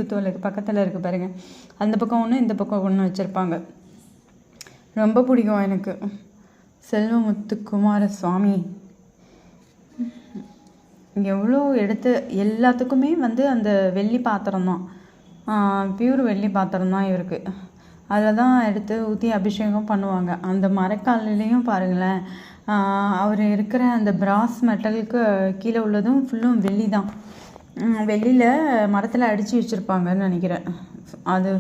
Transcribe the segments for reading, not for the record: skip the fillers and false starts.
தோலுக்கு பக்கத்தில் இருக்குது பாருங்க. அந்த பக்கம் ஒன்று, இந்த பக்கம் ஒன்று வச்சுருப்பாங்க. ரொம்ப பிடிக்கும் எனக்கு. செல்வமுத்துக்குமார சுவாமி எவ்வளோ எடுத்து எல்லாத்துக்குமே அந்த வெள்ளி பாத்திரம் தான், பியூர் வெள்ளி பாத்திரம் தான் இவருக்கு. அதில் தான் எடுத்து ஊற்றி அபிஷேகம் பண்ணுவாங்க. அந்த மரக்காலிலையும் பாருங்களேன், அவர் இருக்கிற அந்த பிராஸ் மெட்டலுக்கு கீழே உள்ளதும் ஃபுல்லும் வெள்ளி தான். வெள்ளியில் மரத்தில் அடித்து வச்சுருப்பாங்கன்னு நினைக்கிறேன். அது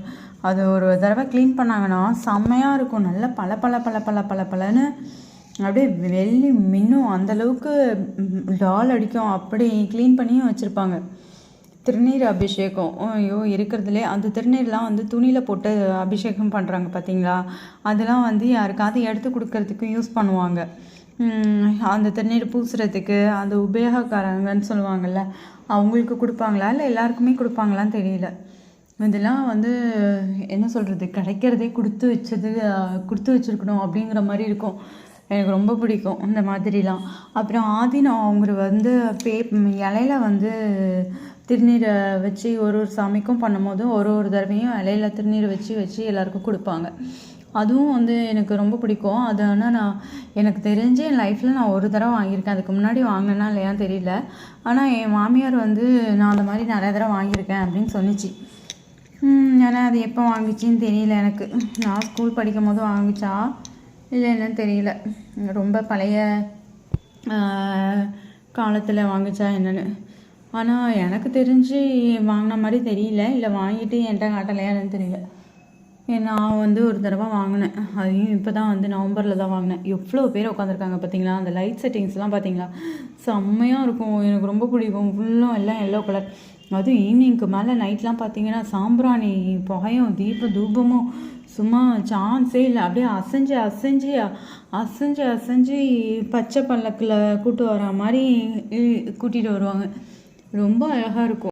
அது ஒரு தடவை க்ளீன் பண்ணாங்கன்னா செம்மையாக இருக்கும். நல்லா பல பல பல பல பல பலன்னு அப்படியே வெள்ளி மின்னும், அந்தளவுக்கு டால் அடிக்கும். அப்படி க்ளீன் பண்ணியும் வச்சுருப்பாங்க. திருநீர் அபிஷேகம், ஐயோ இருக்கிறதுலே அந்த திருநீர்லாம் துணியில் போட்டு அபிஷேகம் பண்ணுறாங்க பார்த்தீங்களா? அதெல்லாம் யாருக்காவது எடுத்து கொடுக்கறதுக்கு யூஸ் பண்ணுவாங்க. அந்த திருநீர் பூசுறதுக்கு அந்த உபயோகக்காரங்கன்னு சொல்லுவாங்கள்ல, அவங்களுக்கு கொடுப்பாங்களா இல்லை எல்லாருக்குமே கொடுப்பாங்களான்னு தெரியல. இதெல்லாம் என்ன சொல்கிறது, கிடைக்கிறதே கொடுத்து வச்சுருக்கணும் அப்படிங்கிற மாதிரி இருக்கும். எனக்கு ரொம்ப பிடிக்கும் இந்த மாதிரிலாம். அப்புறம் ஆதீனம் அவங்க இலையில திருநீரை வச்சு ஒரு சாமிக்கும் பண்ணும்போதும் ஒரு தடவையும் இலையில திருநீரை வச்சு எல்லாருக்கும் கொடுப்பாங்க. அதுவும் எனக்கு ரொம்ப பிடிக்கும். அது ஆனால் எனக்கு தெரிஞ்சு என் லைஃப்பில் நான் ஒரு தடவை வாங்கியிருக்கேன். அதுக்கு முன்னாடி வாங்கினேன்னா இல்லையான்னு தெரியல. ஆனால் என் மாமியார் நான் அந்த மாதிரி நிறைய தடவை வாங்கியிருக்கேன் அப்படின்னு சொன்னிச்சு. ஆனால் அது எப்போ வாங்கிச்சின்னு தெரியல எனக்கு. நான் ஸ்கூல் படிக்கும் போது வாங்கிச்சா இல்லை என்னன்னு தெரியல. ரொம்ப பழைய காலத்தில் வாங்கிச்சா என்னென்னு. ஆனால் எனக்கு தெரிஞ்சு வாங்கின மாதிரி தெரியல, இல்லை வாங்கிட்டு என்கிட்ட காட்டலையா என்னன்னு தெரியல. நான் ஒரு தடவை வாங்கினேன். அதையும் இப்போ தான் நவம்பரில் தான் வாங்கினேன். எவ்வளோ பேர் உட்காந்துருக்காங்க பார்த்தீங்களா? அந்த லைட் செட்டிங்ஸ்லாம் பார்த்தீங்களா? செம்மையாக இருக்கும். எனக்கு ரொம்ப பிடிக்கும். ஃபுல்லும் எல்லாம் எல்லோ கலர். அதுவும் ஈவினிங்க்கு மேலே நைட்லாம் பார்த்தீங்கன்னா சாம்பிராணி புகையும் தூபமும் சும்மா சான்ஸே இல்லை. அப்படியே அசைஞ்சு அசைஞ்சு அசைஞ்சு அசைஞ்சு பச்சை பல்லக்கில் கூட்டு வர மாதிரி கூட்டிகிட்டு வருவாங்க. ரொம்ப அழகாக இருக்கும்.